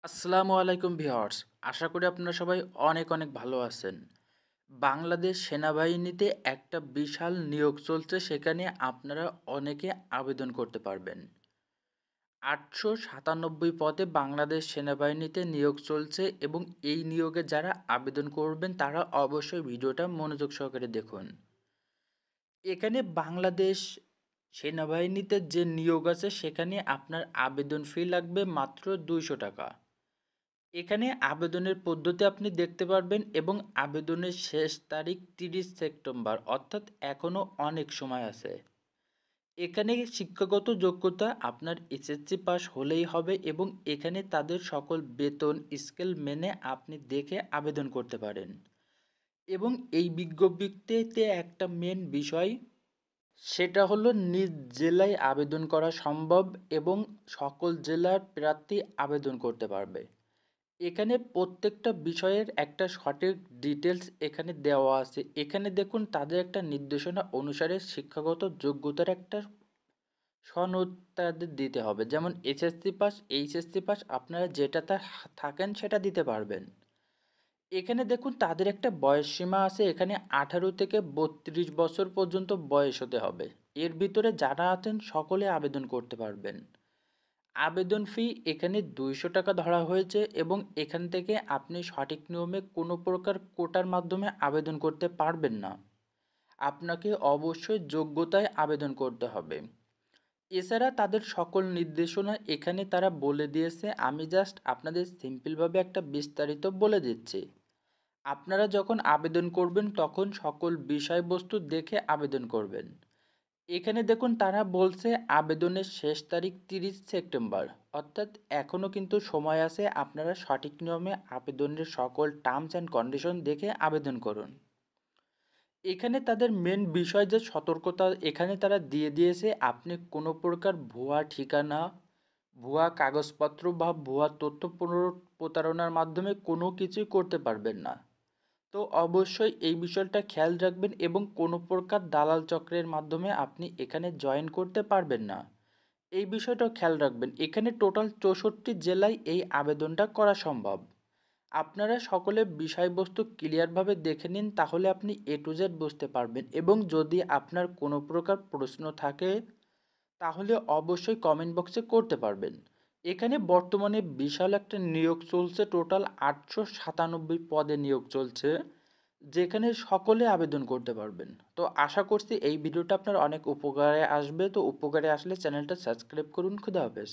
আসসালামু আলাইকুম ভিউয়ার্স। আশা করি আপনারা সবাই অনেক অনেক ভালো আছেন। বাংলাদেশ সেনাবাহিনীতে একটা বিশাল নিয়োগ চলছে, সেখানে আপনারা অনেকে আবেদন করতে পারবেন। ৮৯৭ পদে বাংলাদেশ সেনাবাহিনীতে নিয়োগ চলছে এবং এই নিয়োগে যারা আবেদন করবেন তারা অবশ্যই ভিডিওটা মনোযোগ সহকারে দেখুন। এখানে বাংলাদেশ সেনাবাহিনীতে যে নিয়োগ আছে সেখানে আপনার আবেদন ফি লাগবে মাত্র ২০০ টাকা। এখানে আবেদনের পদ্ধতি আপনি দেখতে পারবেন এবং আবেদনের শেষ তারিখ ৩০ সেপ্টেম্বর, অর্থাৎ এখনও অনেক সময় আছে। এখানে শিক্ষাগত যোগ্যতা আপনার এসএসসি পাস হলেই হবে এবং এখানে তাদের সকল বেতন স্কেল মেনে আপনি দেখে আবেদন করতে পারেন। এবং এই বিজ্ঞপ্তিতে একটা মেন বিষয়, সেটা হলো নিজ জেলায় আবেদন করা সম্ভব এবং সকল জেলার প্রার্থী আবেদন করতে পারবে। এখানে প্রত্যেকটা বিষয়ের একটা সঠিক ডিটেলস এখানে দেওয়া আছে। এখানে দেখুন তাদের একটা নির্দেশনা অনুসারে শিক্ষাগত যোগ্যতার একটা সনদ তাদের দিতে হবে। যেমন এসএসসি পাস, এইচএসসি পাস, আপনারা যেটাতে থাকেন সেটা দিতে পারবেন। এখানে দেখুন তাদের একটা বয়স সীমা আছে, এখানে 18 থেকে 32 বছর পর্যন্ত বয়স হতে হবে। এর ভিতরে যারা আছেন সকলে আবেদন করতে পারবেন। আবেদন ফি এখানে ২০০ টাকা ধরা হয়েছে এবং এখান থেকে আপনি সঠিক নিয়মে কোনো প্রকার কোটার মাধ্যমে আবেদন করতে পারবেন না। আপনাকে অবশ্যই যোগ্যতায় আবেদন করতে হবে। এছাড়া তাদের সকল নির্দেশনা এখানে তারা বলে দিয়েছে, আমি জাস্ট আপনাদের সিম্পলভাবে একটা বিস্তারিত বলে দিচ্ছি। আপনারা যখন আবেদন করবেন তখন সকল বিষয়বস্তু দেখে আবেদন করবেন। এখানে দেখুন তারা বলছে আবেদনের শেষ তারিখ ৩০ সেপ্টেম্বর, অর্থাৎ এখনও কিন্তু সময় আছে। আপনারা সঠিক নিয়মে আবেদনের সকল টার্মস অ্যান্ড কন্ডিশন দেখে আবেদন করুন। এখানে তাদের মেন বিষয় যে সতর্কতা এখানে তারা দিয়ে দিয়েছে, আপনি কোনো প্রকার ভুয়া ঠিকানা, ভুয়া কাগজপত্র বা ভুয়া তথ্য প্রতারণার মাধ্যমে কোনো কিছুই করতে পারবেন না। তো অবশ্যই এই বিষয়টা খেয়াল রাখবেন এবং কোনো প্রকার দালাল চক্রের মাধ্যমে আপনি এখানে জয়েন করতে পারবেন না। এই বিষয়টাও খেয়াল রাখবেন। এখানে টোটাল ৬৪ জেলায় এই আবেদনটা করা সম্ভব। আপনারা সকলে বিষয়বস্তু ক্লিয়ারভাবে দেখে নিন, তাহলে আপনি এ টু জেড বুঝতে পারবেন এবং যদি আপনার কোনো প্রকার প্রশ্ন থাকে তাহলে অবশ্যই কমেন্ট বক্সে করতে পারবেন। এখানে বর্তমানে বিশাল একটা নিয়োগ চলছে, টোটাল ৮৯৭ পদে নিয়োগ চলছে, যেখানে সকলে আবেদন করতে পারবেন। তো আশা করছি এই ভিডিওটা আপনার অনেক উপকারে আসবে। তো উপকারে আসলে চ্যানেলটা সাবস্ক্রাইব করুন। খুদা হাফেজ।